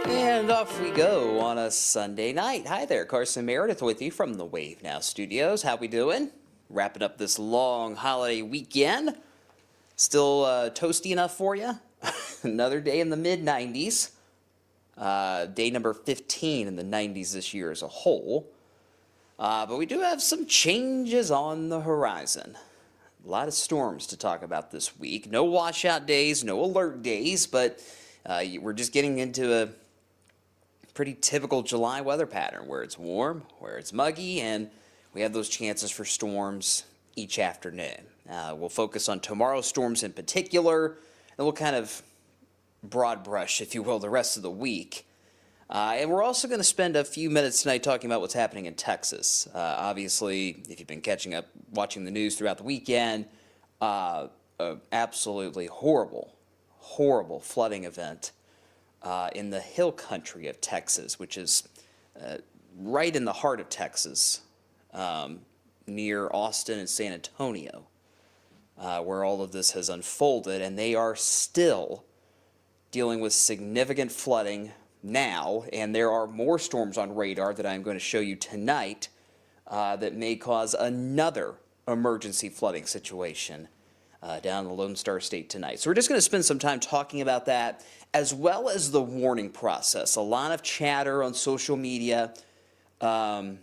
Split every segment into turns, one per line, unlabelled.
And off we go on a Sunday night. Hi there, Carson Meredith with you from the Wave Now Studios. How we doing? Wrapping up this long holiday weekend. Still toasty enough for you? Another day in the mid-90s. Day number 15 in the 90s this year as a whole. But we do have some changes on the horizon. A lot of storms to talk about this week. No washout days, no alert days, but we're just getting into a pretty typical July weather pattern where it's warm, where it's muggy, and we have those chances for storms each afternoon. We'll focus on tomorrow's storms in particular, and we'll kind of broad brush, if you will, the rest of the week. And we're also going to spend a few minutes tonight talking about what's happening in Texas. Obviously, if you've been catching up, watching the news throughout the weekend, absolutely horrible flooding event in the hill country of Texas, which is right in the heart of Texas, near Austin and San Antonio, where all of this has unfolded, and they are still dealing with significant flooding now, and there are more storms on radar that I'm going to show you tonight that may cause another emergency flooding situation down in the Lone Star State tonight. So we're just going to spend some time talking about that, as well as the warning process. A lot of chatter on social media, quite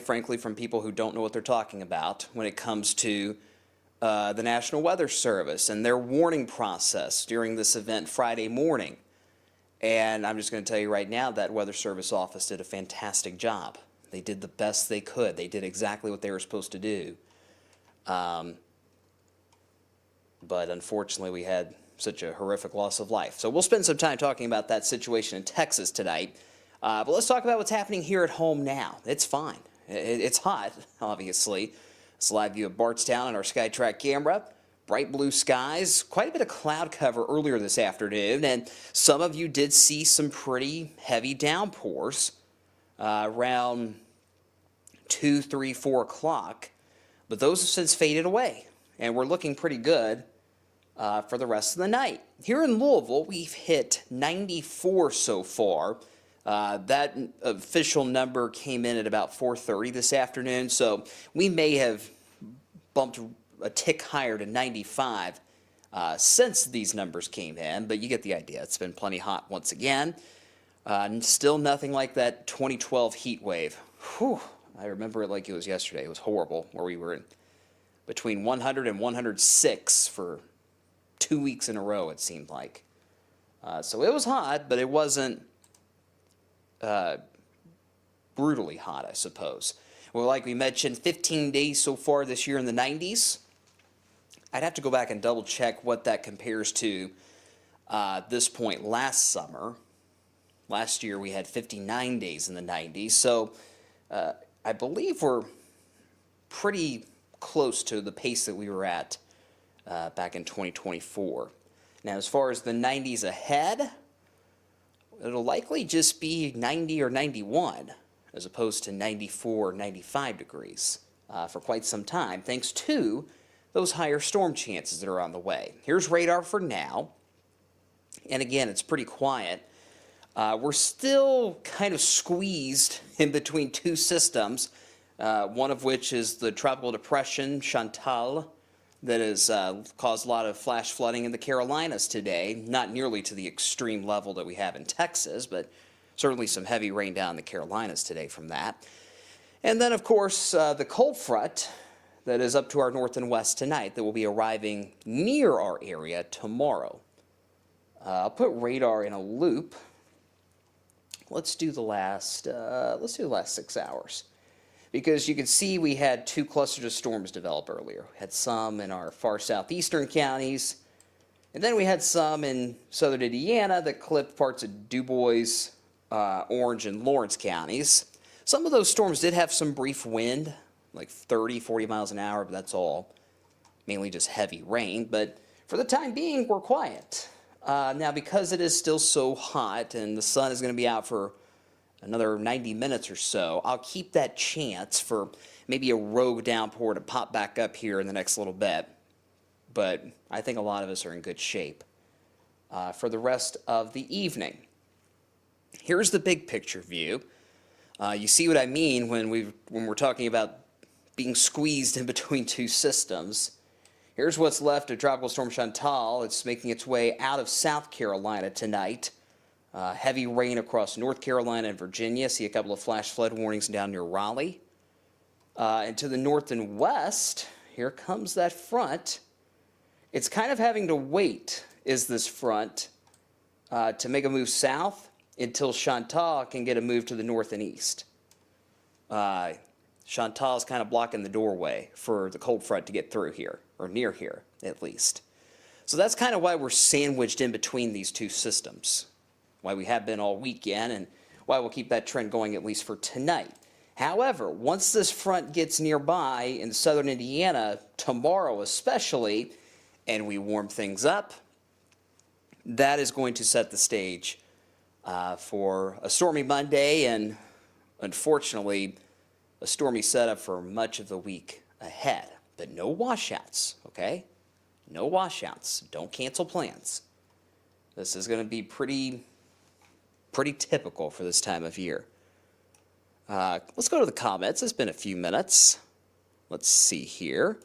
frankly, from people who don't know what they're talking about when it comes to the National Weather Service and their warning process during this event Friday morning. And I'm just going to tell you right now that Weather Service office did a fantastic job. They did the best they could. They did exactly what they were supposed to do. But unfortunately, we had such a horrific loss of life. So we'll spend some time talking about that situation in Texas tonight. But let's talk about what's happening here at home now. It's fine. It's hot, obviously. It's a live view of Bardstown on our SkyTrack camera. Bright blue skies, quite a bit of cloud cover earlier this afternoon, and some of you did see some pretty heavy downpours around 2, 3, 4 o'clock, but those have since faded away, and we're looking pretty good for the rest of the night. Here in Louisville, we've hit 94 so far. That official number came in at about 4:30 this afternoon, so we may have bumped a tick higher to 95 since these numbers came in, but you get the idea. It's been plenty hot once again. Still nothing like that 2012 heat wave. Whew, I remember it like it was yesterday. It was horrible, where we were in between 100 and 106 for 2 weeks in a row, it seemed like. So it was hot, but it wasn't brutally hot, I suppose. Well, like we mentioned, 15 days so far this year in the 90s. I'd have to go back and double check what that compares to this point last summer. Last year we had 59 days in the 90s, so I believe we're pretty close to the pace that we were at back in 2024. Now, as far as the 90s ahead, it'll likely just be 90 or 91 as opposed to 94 or 95 degrees for quite some time, thanks to those higher storm chances that are on the way. Here's radar for now, and again, it's pretty quiet. We're still kind of squeezed in between two systems, one of which is the tropical depression Chantal that has caused a lot of flash flooding in the Carolinas today, not nearly to the extreme level that we have in Texas, but certainly some heavy rain down in the Carolinas today from that. And then, of course, the cold front that is up to our north and west tonight that will be arriving near our area tomorrow. I'll put radar in a loop. Let's do the last 6 hours, because you can see we had 2 clusters of storms develop earlier. We had some in our far southeastern counties, and then we had some in southern Indiana that clipped parts of DuBois, Orange, and Lawrence counties. Some of those storms did have some brief wind, like 30, 40 miles an hour, but that's all. Mainly just heavy rain, but for the time being, we're quiet. Now, because it is still so hot and the sun is going to be out for another 90 minutes or so, I'll keep that chance for maybe a rogue downpour to pop back up here in the next little bit. But I think a lot of us are in good shape for the rest of the evening. Here's the big picture view. You see what I mean when we're talking about being squeezed in between two systems. Here's what's left of Tropical Storm Chantal. It's making its way out of South Carolina tonight. Heavy rain across North Carolina and Virginia. See a couple of flash flood warnings down near Raleigh. And to the north and west, here comes that front. It's kind of having to wait, is this front, to make a move south until Chantal can get a move to the north and east. Chantal is kind of blocking the doorway for the cold front to get through here, or near here, at least. So that's kind of why we're sandwiched in between these two systems, why we have been all weekend, and why we'll keep that trend going at least for tonight. However, once this front gets nearby in southern Indiana, tomorrow especially, and we warm things up, that is going to set the stage for a stormy Monday and, unfortunately, a stormy setup for much of the week ahead. But no washouts, okay? No washouts. Don't cancel plans. This is going to be pretty typical for this time of year. Let's go to the comments. It's been a few minutes. Let's see here.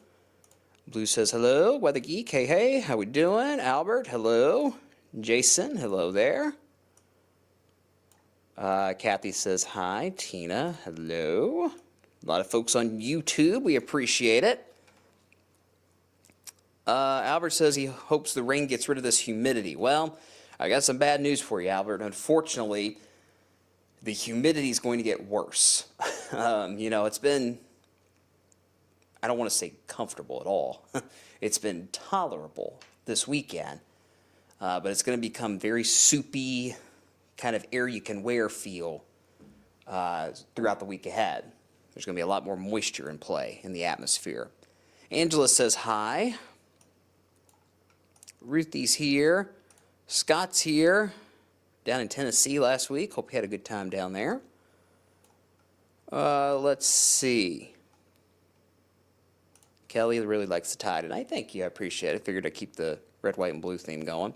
Blue says, hello. Weather Geek, hey, hey. How we doing? Albert, hello. Jason, hello there. Kathy says, hi. Tina, hello. A lot of folks on YouTube. We appreciate it. Albert says he hopes the rain gets rid of this humidity. Well, I got some bad news for you, Albert. Unfortunately, the humidity is going to get worse. It's been, I don't want to say comfortable at all. It's been tolerable this weekend, but it's going to become very soupy, kind of air you can wear feel throughout the week ahead. There's going to be a lot more moisture in play in the atmosphere. Angela says hi. Ruthie's here. Scott's here. Down in Tennessee last week. Hope you had a good time down there. Let's see. Kelly really likes the tie tonight. Thank you. I appreciate it. Figured I'd keep the red, white, and blue theme going.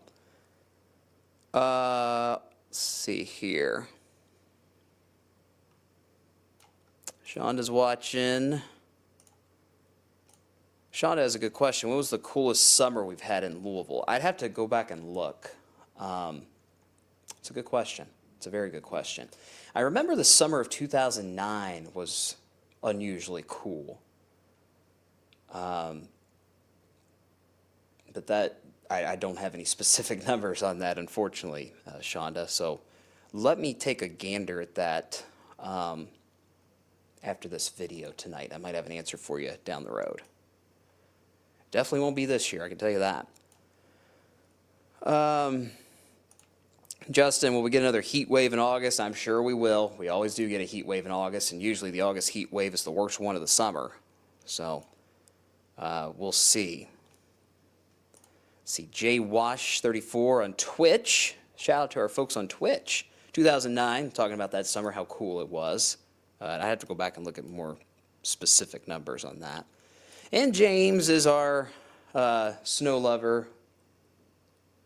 Let's see here. Shonda's watching. Shonda has a good question. What was the coolest summer we've had in Louisville? I'd have to go back and look. It's a good question. It's a very good question. I remember the summer of 2009 was unusually cool. But that, I don't have any specific numbers on that, unfortunately, Shonda. So let me take a gander at that after this video tonight. I might have an answer for you down the road. Definitely won't be this year, I can tell you that. Justin, will we get another heat wave in August? I'm sure we will. We always do get a heat wave in August, and usually the August heat wave is the worst one of the summer. So we'll see. See, Jay Wash 34 on Twitch. Shout out to our folks on Twitch. 2009, talking about that summer, how cool it was. I have to go back and look at more specific numbers on that. And James is our snow lover.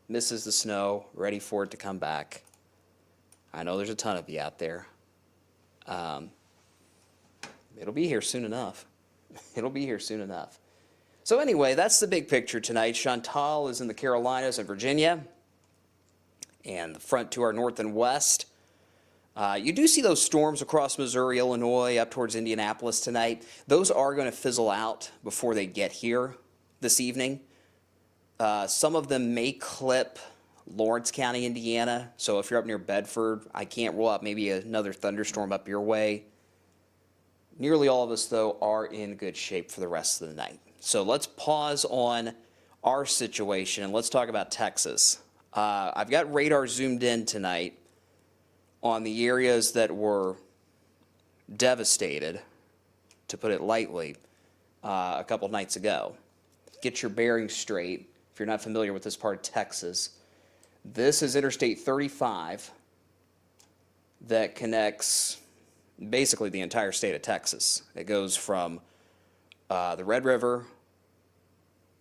Misses the snow, ready for it to come back. I know there's a ton of you out there. It'll be here soon enough. It'll be here soon enough. So anyway, that's the big picture tonight. Chantal is in the Carolinas and Virginia, and the front to our north and west. You do see those storms across Missouri, Illinois, up towards Indianapolis tonight. Those are going to fizzle out before they get here this evening. Some of them may clip Lawrence County, Indiana. So if you're up near Bedford, I can't rule out maybe another thunderstorm up your way. Nearly all of us, though, are in good shape for the rest of the night. So let's pause on our situation and let's talk about Texas. I've got radar zoomed in tonight on the areas that were devastated, to put it lightly, a couple nights ago. Get your bearings straight. If you're not familiar with this part of Texas, this is Interstate 35 that connects basically the entire state of Texas. It goes from the Red River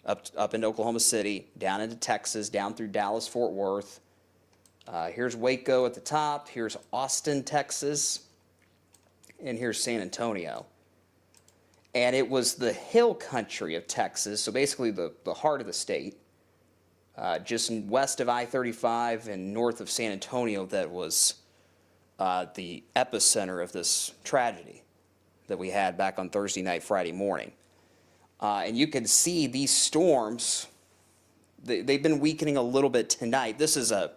up into Oklahoma City, down into Texas, down through Dallas, Fort Worth, Here's Waco at the top. Here's Austin, Texas. And here's San Antonio. And it was the hill country of Texas, so basically the heart of the state, just west of I-35 and north of San Antonio, that was the epicenter of this tragedy that we had back on Thursday night, Friday morning. And you can see these storms, they've been weakening a little bit tonight. This is a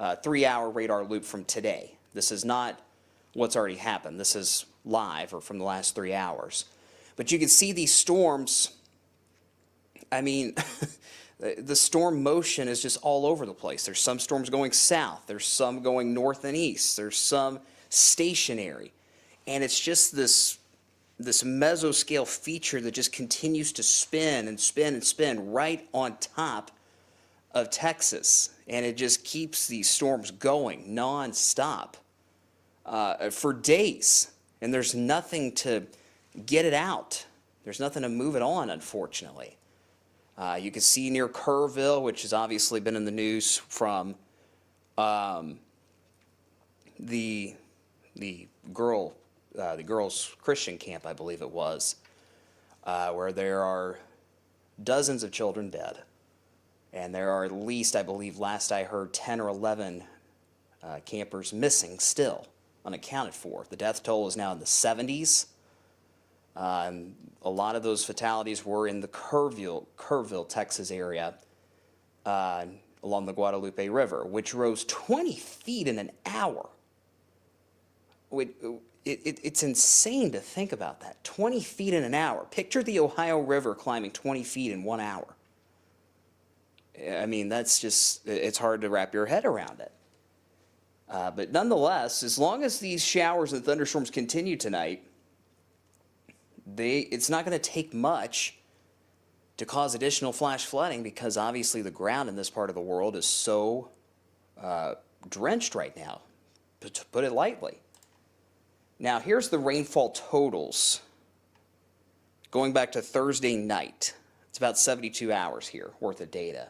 3-hour radar loop from today. This is not what's already happened. This is live or from the last 3 hours. But you can see these storms, I mean, the storm motion is just all over the place. There's some storms going south. There's some going north and east. There's some stationary. And it's just this mesoscale feature that just continues to spin and spin and spin right on top of Texas. And it just keeps these storms going nonstop for days. And there's nothing to get it out. There's nothing to move it on, unfortunately. You can see near Kerrville, which has obviously been in the news from the girls' Christian camp, I believe it was, where there are dozens of children dead. And there are at least, I believe, last I heard, 10 or 11 campers missing still, unaccounted for. The death toll is now in the 70s. A lot of those fatalities were in the Kerrville, Texas area along the Guadalupe River, which rose 20 feet in an hour. It's insane to think about that. 20 feet in an hour. Picture the Ohio River climbing 20 feet in 1 hour. I mean, that's just, it's hard to wrap your head around it. But nonetheless, as long as these showers and thunderstorms continue tonight, it's not going to take much to cause additional flash flooding, because obviously the ground in this part of the world is so drenched right now, to put it lightly. Now, here's the rainfall totals going back to Thursday night. It's about 72 hours here worth of data.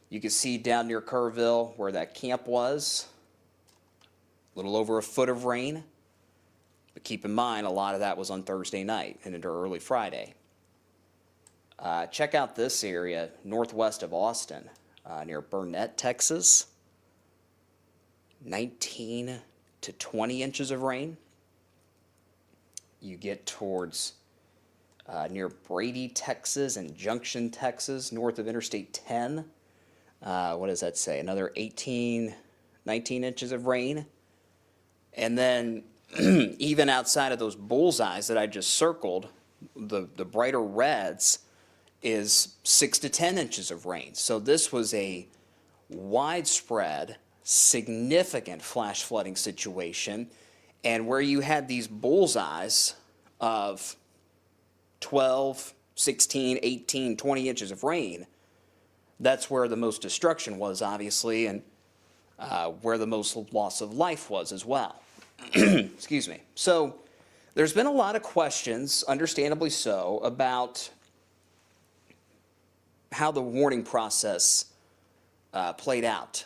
You can see down near Kerrville where that camp was, a little over a foot of rain. But keep in mind, a lot of that was on Thursday night and into early Friday. Check out this area northwest of Austin, near Burnett, Texas. 19 to 20 inches of rain. You get towards near Brady, Texas, and Junction, Texas, north of Interstate 10. What does that say? Another 19 inches of rain. And then even outside of those bullseyes that I just circled, the brighter reds is 6 to 10 inches of rain. So this was a widespread, significant flash flooding situation. And where you had these bullseyes of 12, 16, 18, 20 inches of rain, that's where the most destruction was, obviously, and where the most loss of life was as well. Excuse me. So there's been a lot of questions, understandably so, about how the warning process played out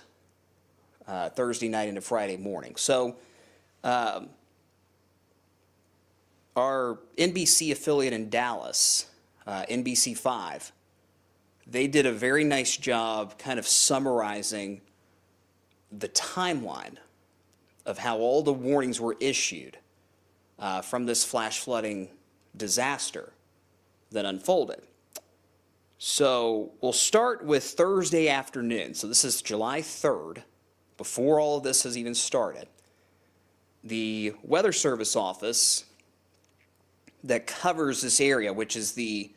Thursday night into Friday morning. So our NBC affiliate in Dallas, NBC5, they did a very nice job kind of summarizing the timeline of how all the warnings were issued from this flash flooding disaster that unfolded. So we'll start with Thursday afternoon. So this is July 3rd, before all of this has even started. The Weather Service office that covers this area, which is the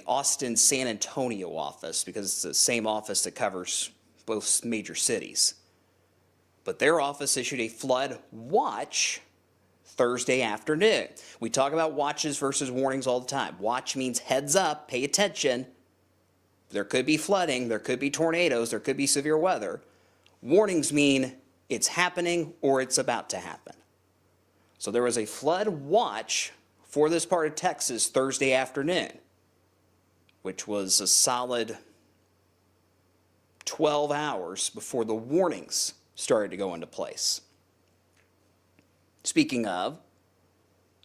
Austin San Antonio office, because it's the same office that covers both major cities. But their office issued a flood watch Thursday afternoon. We talk about watches versus warnings all the time. Watch means heads up, pay attention. There could be flooding, there could be tornadoes, there could be severe weather. Warnings mean it's happening or it's about to happen. So there was a flood watch for this part of Texas Thursday afternoon, which was a solid 12 hours before the warnings started to go into place. Speaking of,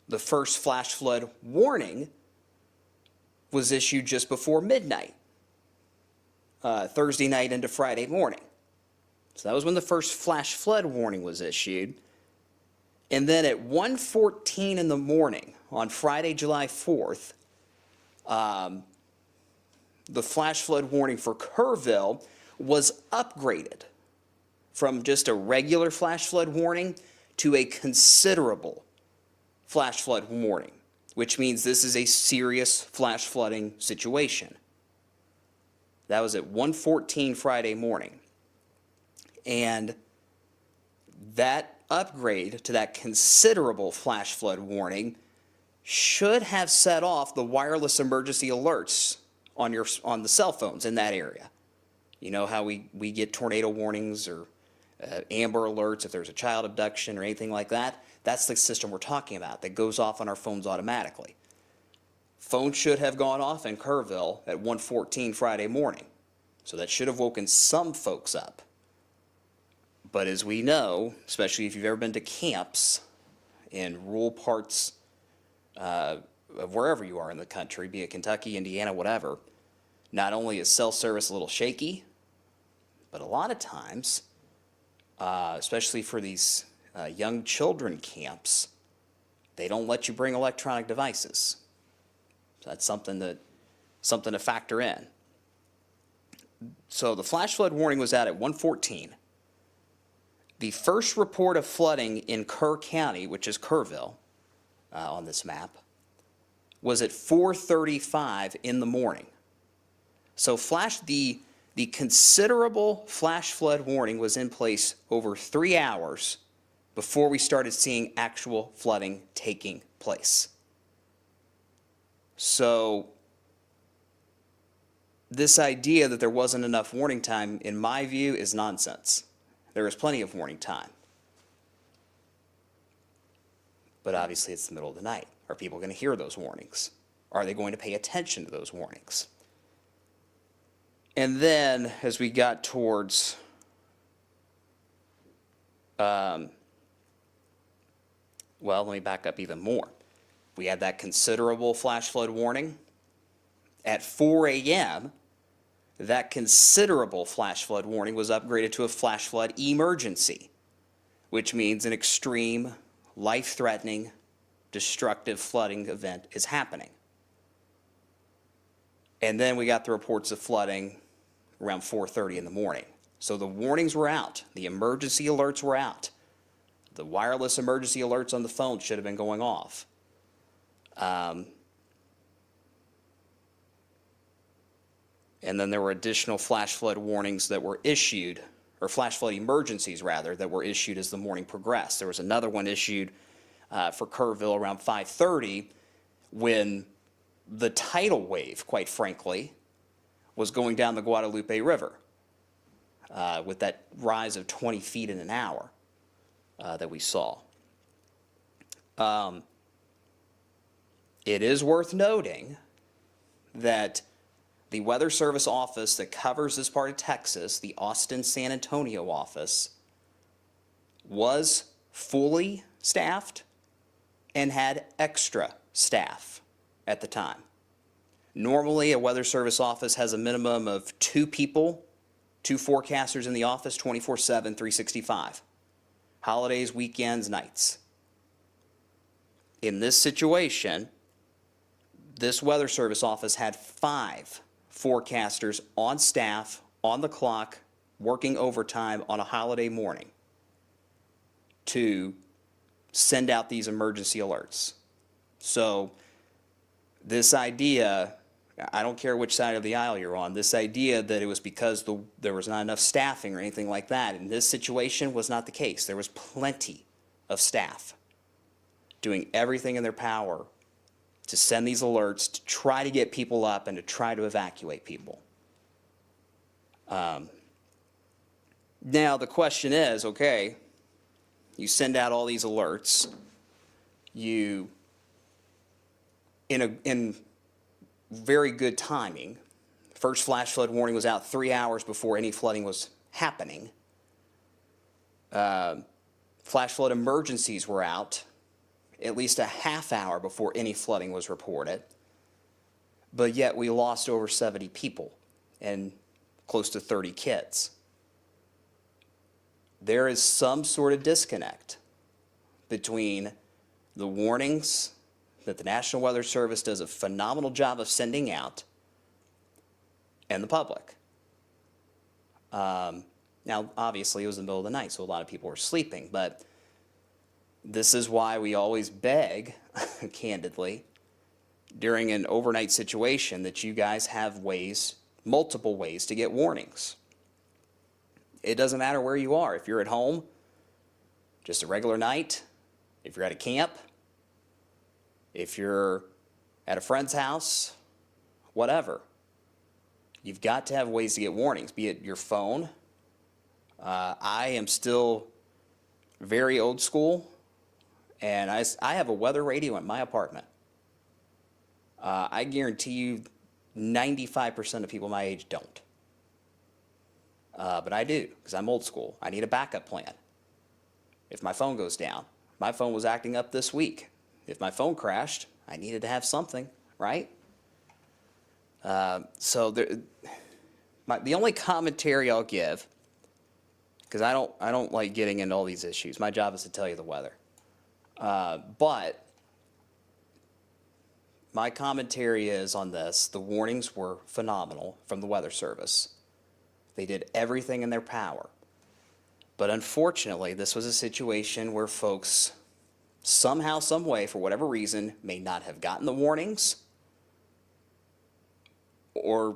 the first flash flood warning was issued just before midnight, Thursday night into Friday morning. So that was when the first flash flood warning was issued. And then at 1:14 in the morning on Friday, July 4th, the flash flood warning for Kerrville was upgraded from just a regular flash flood warning to a considerable flash flood warning, which means this is a serious flash flooding situation. That was at 1:14 Friday morning. And that upgrade to that considerable flash flood warning should have set off the wireless emergency alerts on the cell phones in that area. You know how we get tornado warnings or amber alerts if there's a child abduction or anything like that? That's the system we're talking about that goes off on our phones automatically. Phones should have gone off in Kerrville at 1:14 Friday morning. So that should have woken some folks up. But as we know, especially if you've ever been to camps in rural parts of wherever you are in the country, be it Kentucky, Indiana, whatever, not only is cell service a little shaky, but a lot of times, especially for these young children camps, they don't let you bring electronic devices. So that's something to factor in. So the flash flood warning was out at 1:14. The first report of flooding in Kerr County, which is Kerrville on this map, was at 4:35 in the morning. So the considerable flash flood warning was in place over 3 hours before we started seeing actual flooding taking place. So this idea that there wasn't enough warning time, in my view, is nonsense. There is plenty of warning time. But obviously it's the middle of the night. Are people going to hear those warnings? Are they going to pay attention to those warnings? And then as we got towards well, let me back up even more. We had that considerable flash flood warning. At 4 a.m., that considerable flash flood warning was upgraded to a flash flood emergency, which means an extreme, life-threatening, destructive flooding event is happening. And then we got the reports of flooding around 4:30 in the morning. So the warnings were out. The emergency alerts were out. The wireless emergency alerts on the phone should have been going off. And then there were additional flash flood warnings that were issued, or flash flood emergencies rather, that were issued as the morning progressed. There was another one issued for Kerrville around 5:30 when the tidal wave, quite frankly, was going down the Guadalupe River with that rise of 20 feet in an hour that we saw. It is worth noting that the Weather Service office that covers this part of Texas, the Austin-San Antonio office, was fully staffed and had extra staff at the time. Normally, a Weather Service office has a minimum of 2 people, 2 forecasters in the office, 24/7, 365. Holidays, weekends, nights. In this situation, this Weather Service office had 5 forecasters on staff, on the clock, working overtime on a holiday morning to send out these emergency alerts. So this idea, I don't care which side of the aisle you're on, this idea that it was because there was not enough staffing or anything like that in this situation was not the case. There was plenty of staff doing everything in their power to send these alerts, to try to get people up and to try to evacuate people. Now the question is, okay, you send out all these alerts, you, in very good timing first flash flood warning was out 3 hours before any flooding was happening. Flash flood emergencies were out at least a half hour before any flooding was reported. But yet we lost over 70 people and close to 30 kids. There is some sort of disconnect between the warnings that the National Weather Service does a phenomenal job of sending out and the public. Now, obviously, it was the middle of the night, so a lot of people were sleeping, but this is why we always beg, candidly, during an overnight situation that you guys have ways, multiple ways to get warnings. It doesn't matter where you are. If you're at home, just a regular night. If you're at a camp, if you're at a friend's house, whatever. You've got to have ways to get warnings, be it your phone. I am still very old school, and I have a weather radio in my apartment. I guarantee you 95% of people my age don't. But I do, because I'm old school. I need a backup plan. If my phone goes down, my phone was acting up this week. If my phone crashed, I needed to have something, right? So the only commentary I'll give, because I don't like getting into all these issues. My job is to tell you the weather. But my commentary is on this. The warnings were phenomenal from the Weather Service. They did everything in their power. But unfortunately, this was a situation where folks somehow, some way, for whatever reason, may not have gotten the warnings, or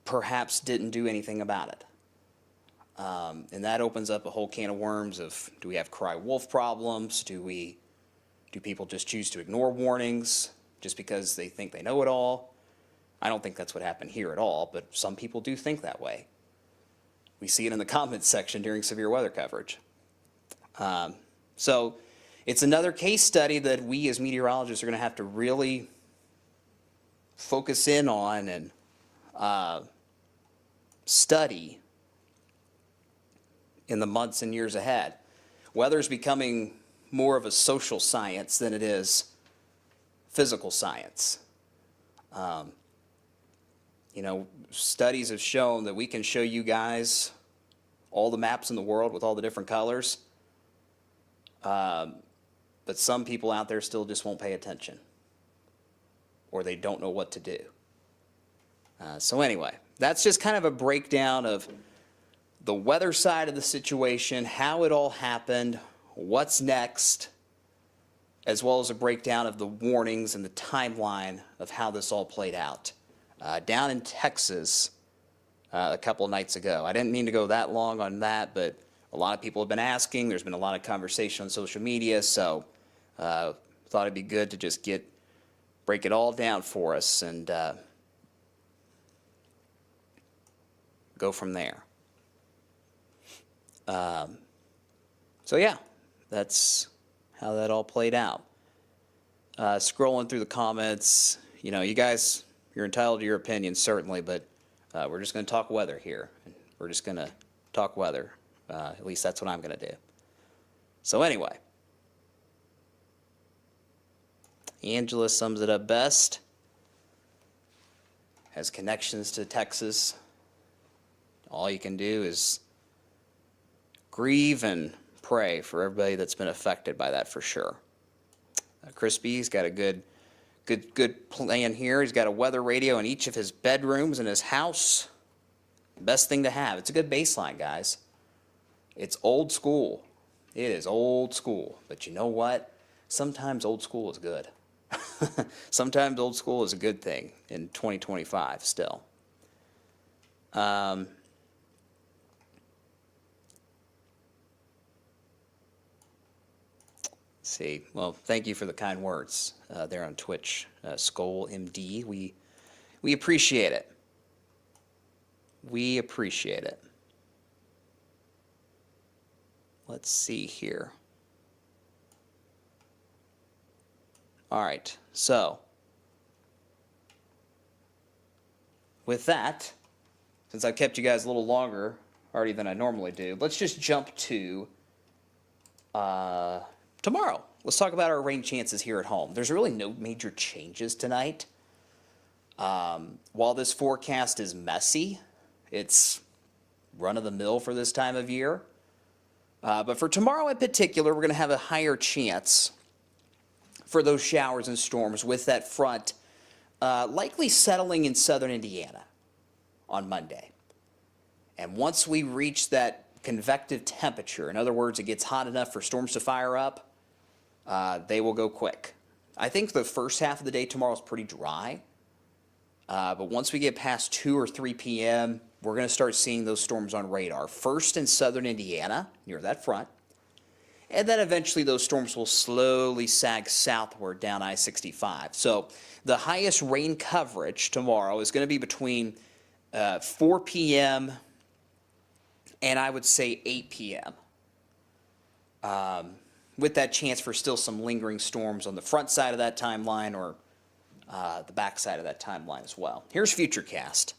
perhaps didn't do anything about it. And that opens up a whole can of worms of, do we have cry wolf problems? Do people just choose to ignore warnings just because they think they know it all? I don't think that's what happened here at all, but some people do think that way. We see it in the comments section during severe weather coverage. So it's another case study that we as meteorologists are going to have to really focus in on and study in the months and years ahead. Weather is becoming more of a social science than it is physical science. You know, studies have shown that we can show you guys all the maps in the world with all the different colors, but some people out there still just won't pay attention, or they don't know what to do. So anyway, that's just kind of a breakdown of the weather side of the situation, how it all happened, what's next, as well as a breakdown of the warnings and the timeline of how this all played out. Down in Texas a couple of nights ago. I didn't mean to go that long on that, but a lot of people have been asking. There's been a lot of conversation on social media, so thought it'd be good to just break it all down for us and go from there. So yeah, that's how that all played out. Scrolling through the comments, you know, you guys, you're entitled to your opinion, certainly, but we're just going to talk weather here. We're just going to talk weather. At least that's what I'm going to do. So anyway, Angela sums it up best. Has connections to Texas. All you can do is grieve and pray for everybody that's been affected by that, for sure. Chris B's got a good plan here. He's got a weather radio in each of his bedrooms in his house. Best thing to have. It's a good baseline, guys. It's old school. It is old school. But you know what? Sometimes old school is good. Sometimes old school is a good thing in 2025 still. See, well, thank you for the kind words there on Twitch, Skol MD. We appreciate it. We appreciate it. Let's see here. All right, so with that, since I've kept you guys a little longer already than I normally do, let's just jump to tomorrow. Let's talk about our rain chances here at home. There's really no major changes tonight. While this forecast is messy, it's run-of-the-mill for this time of year. But for tomorrow in particular, we're going to have a higher chance for those showers and storms with that front likely settling in southern Indiana on Monday. And once we reach that convective temperature, in other words, it gets hot enough for storms to fire up, they will go quick. I think the first half of the day tomorrow is pretty dry. But once we get past 2 or 3 p.m., we're going to start seeing those storms on radar. First in southern Indiana, near that front. And then eventually those storms will slowly sag southward down I-65. So the highest rain coverage tomorrow is going to be between 4 p.m. and I would say 8 p.m. With that chance for still some lingering storms on the front side of that timeline or the back side of that timeline as well. Here's Futurecast.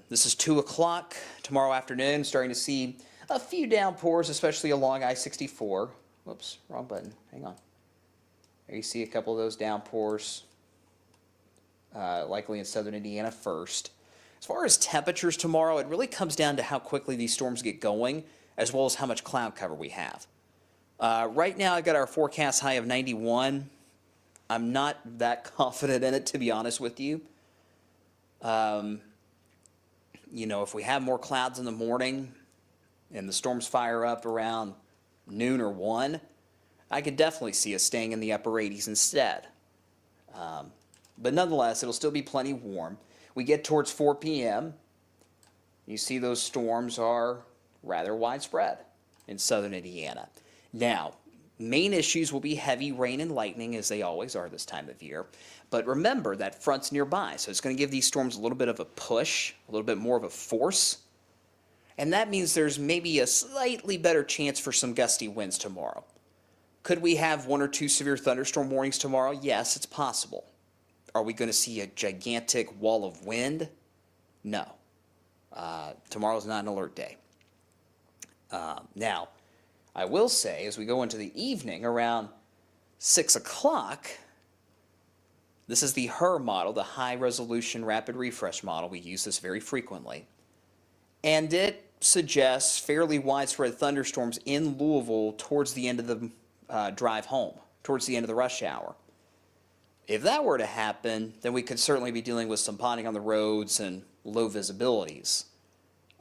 This is 2 o'clock tomorrow afternoon, starting to see a few downpours, especially along I-64. Whoops, wrong button. Hang on. There you see a couple of those downpours, likely in southern Indiana first. As far as temperatures tomorrow, it really comes down to how quickly these storms get going, as well as how much cloud cover we have. Right now, I've got our forecast high of 91. I'm not that confident in it, to be honest with you. You know, if we have more clouds in the morning and the storms fire up around noon or 1, I could definitely see us staying in the upper 80s instead. But nonetheless, it'll still be plenty warm. We get towards 4 p.m., you see those storms are rather widespread in southern Indiana. Now, main issues will be heavy rain and lightning, as they always are this time of year. But remember, that front's nearby, so it's going to give these storms a little bit of a push, a little bit more of a force. And that means there's maybe a slightly better chance for some gusty winds tomorrow. Could we have 1 or 2 severe thunderstorm warnings tomorrow? Yes, it's possible. Are we going to see a gigantic wall of wind? No. Tomorrow's not an alert day. Now, I will say, as we go into the evening, around 6 o'clock, this is the HRR model, the high-resolution rapid refresh model. We use this very frequently. And it suggests fairly widespread thunderstorms in Louisville towards the end of the drive home, towards the end of the rush hour. If that were to happen, then we could certainly be dealing with some ponding on the roads and low visibilities.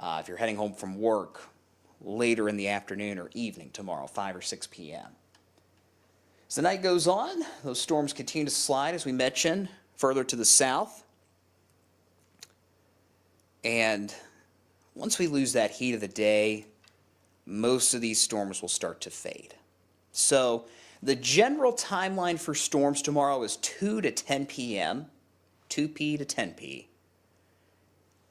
If you're heading home from work later in the afternoon or evening tomorrow, 5 or 6 p.m. As the night goes on, those storms continue to slide, as we mentioned, further to the south. And once we lose that heat of the day, most of these storms will start to fade. So the general timeline for storms tomorrow is 2 to 10 p.m., 2p to 10p.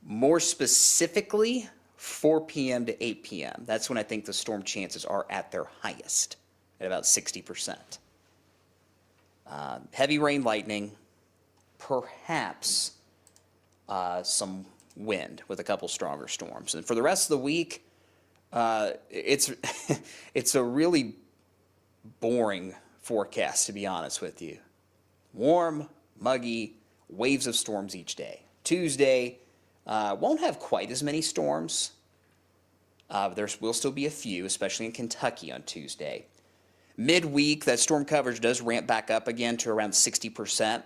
More specifically, 4 p.m. to 8 p.m. That's when I think the storm chances are at their highest, at about 60%. Heavy rain, lightning, perhaps some wind with a couple stronger storms. And for the rest of the week, it's it's a really boring forecast, to be honest with you. Warm, muggy, waves of storms each day. Tuesday won't have quite as many storms. But there will still be a few, especially in Kentucky on Tuesday. Midweek, that storm coverage does ramp back up again to around 60%.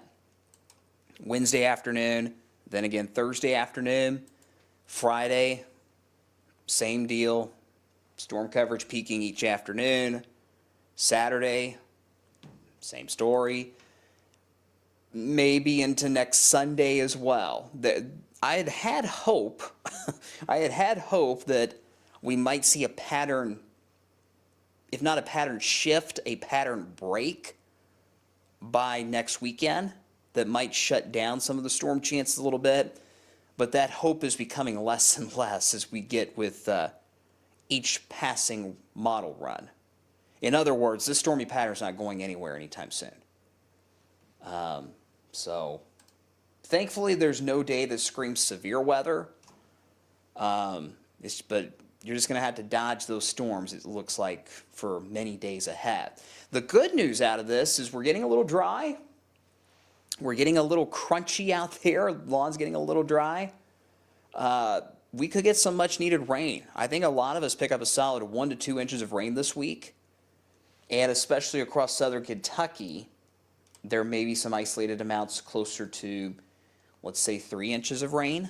Wednesday afternoon, then again Thursday afternoon. Friday, same deal. Storm coverage peaking each afternoon. Saturday, same story. Maybe into next Sunday as well. I had hope that we might see a pattern, if not a pattern shift, a pattern break by next weekend that might shut down some of the storm chances a little bit. But that hope is becoming less and less as we get with each passing model run. In other words, this stormy pattern is not going anywhere anytime soon. So Thankfully, there's no day that screams severe weather. But you're just going to have to dodge those storms, it looks like, for many days ahead. The good news out of this is we're getting a little dry. We're getting a little crunchy out there. Lawn's getting a little dry. We could get some much needed rain. I think a lot of us pick up a solid 1 to 2 inches of rain this week. And especially across southern Kentucky, there may be some isolated amounts closer to, let's say, 3 inches of rain.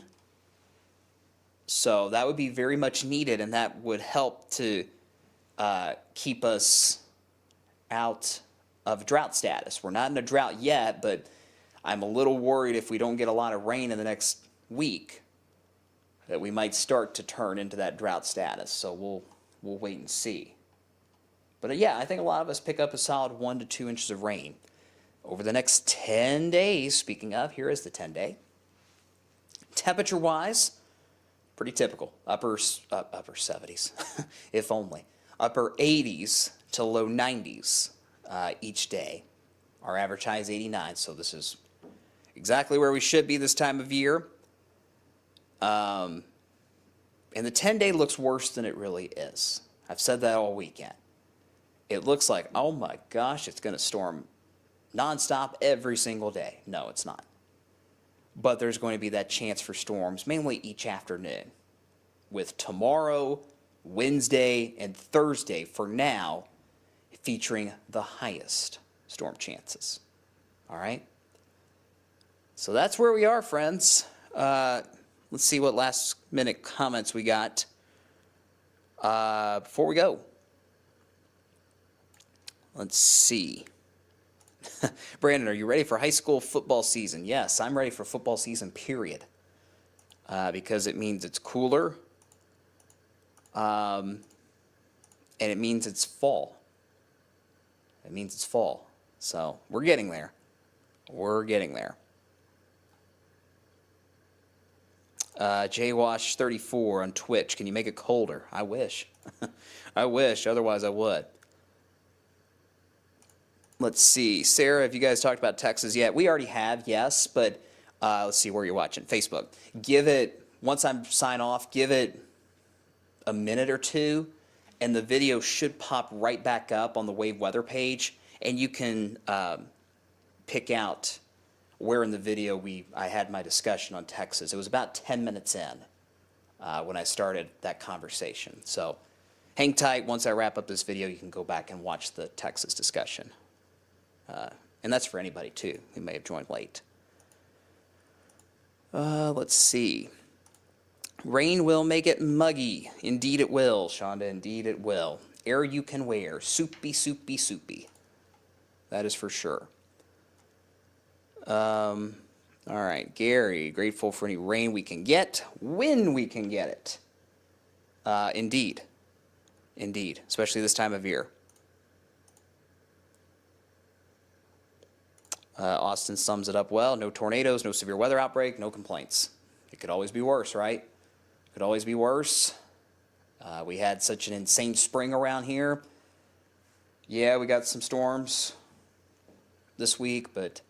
So that would be very much needed, and that would help to keep us out of drought status. We're not in a drought yet, but I'm a little worried if we don't get a lot of rain in the next week that we might start to turn into that drought status. So we'll wait and see. But yeah, I think a lot of us pick up a solid 1 to 2 inches of rain over the next 10 days. Speaking of, here is the 10-day. Temperature-wise, pretty typical. Upper 70s, if only. Upper 80s to low 90s each day. Our average high is 89, so this is exactly where we should be this time of year. And the 10-day looks worse than it really is. I've said that all weekend. It looks like, oh my gosh, it's going to storm nonstop every single day. No, it's not. But there's going to be that chance for storms, mainly each afternoon, with tomorrow, Wednesday, and Thursday, for now, featuring the highest storm chances. All right? So that's where we are, friends. Let's see what last-minute comments we got before we go. Let's see. Brandon, are you ready for high school football season? Yes, I'm ready for football season, period. Because it means it's cooler. And it means it's fall. It means it's fall. So we're getting there. We're getting there. JWash34 on Twitch. Can you make it colder? I wish. I wish. Otherwise, I would. Let's see. Sarah, have you guys talked about Texas yet? We already have, yes, but let's see where you're watching. Facebook. Give it, once I sign off, give it a minute or two, and the video should pop right back up on the Wave Weather page, and you can pick out where in the video I had my discussion on Texas. It was about 10 minutes in when I started that conversation. So hang tight. Once I wrap up this video, you can go back and watch the Texas discussion. And that's for anybody, too, who may have joined late. Let's see. Rain will make it muggy. Indeed it will, Shonda. Indeed it will. Air you can wear. Soupy, soupy, soupy. That is for sure. All right. Gary, grateful for any rain we can get, when we can get it. Indeed. Indeed. Especially this time of year. Austin sums it up well. No tornadoes, no severe weather outbreak, no complaints. It could always be worse, right? Could always be worse. We had such an insane spring around here. Yeah, we got some storms this week, but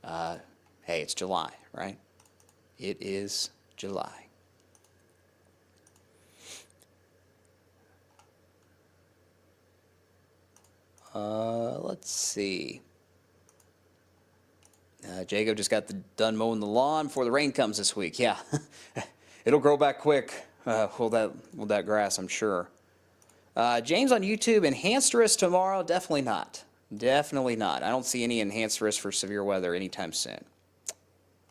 hey, it's July, right? It is July. Let's see. Jacob just got done mowing the lawn before the rain comes this week. Yeah, it'll grow back quick. Will that grass, I'm sure. James on YouTube, enhanced risk tomorrow? Definitely not. Definitely not. I don't see any enhanced risk for severe weather anytime soon.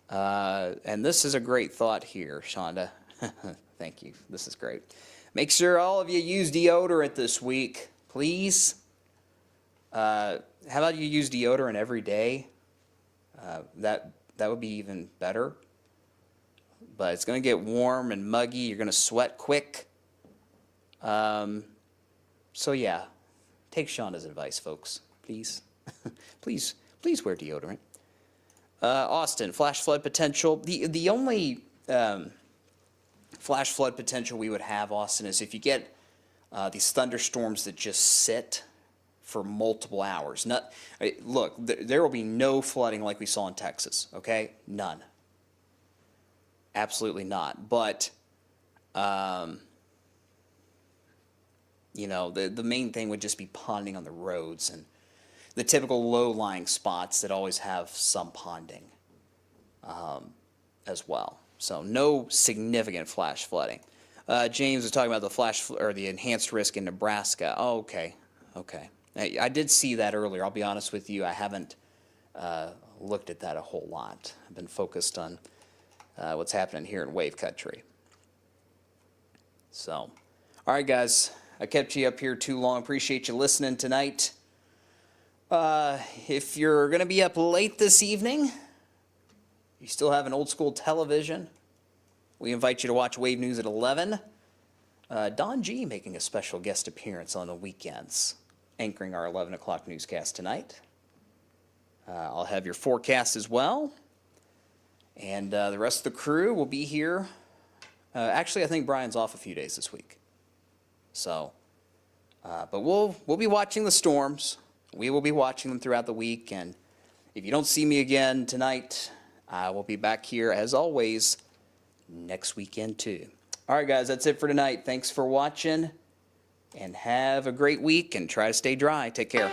And this is a great thought here, Shonda. Thank you. This is great. Make sure all of you use deodorant this week, please. How about you use deodorant every day? That would be even better. But it's going to get warm and muggy. You're going to sweat quick. So yeah, take Shonda's advice, folks. Please. please wear deodorant. Austin, flash flood potential. The only flash flood potential we would have, Austin, is if you get these thunderstorms that just sit for multiple hours. Look, there will be no flooding like we saw in Texas, okay? None. Absolutely not. But, you know, the main thing would just be ponding on the roads and the typical low-lying spots that always have some ponding as well. So no significant flash flooding. James was talking about the enhanced risk in Nebraska. Oh, okay, okay. I did see that earlier. I'll be honest with you, I haven't looked at that a whole lot. I've been focused on what's happening here in wave country. So, all right, guys, I kept you up here too long. Appreciate you listening tonight. If you're going to be up late this evening, you still have an old school television, we invite you to watch Wave News at 11. Don G making a special guest appearance on the weekends, anchoring our 11 o'clock newscast tonight. I'll have your forecast as well. And the rest of the crew will be here. Actually, I think Brian's off a few days this week. So, but we'll be watching the storms. We will be watching them throughout the week. And if you don't see me again tonight, I will be back here, as always, next weekend, too. All right, guys, that's it for tonight. Thanks for watching, and have a great week, and try to stay dry. Take care.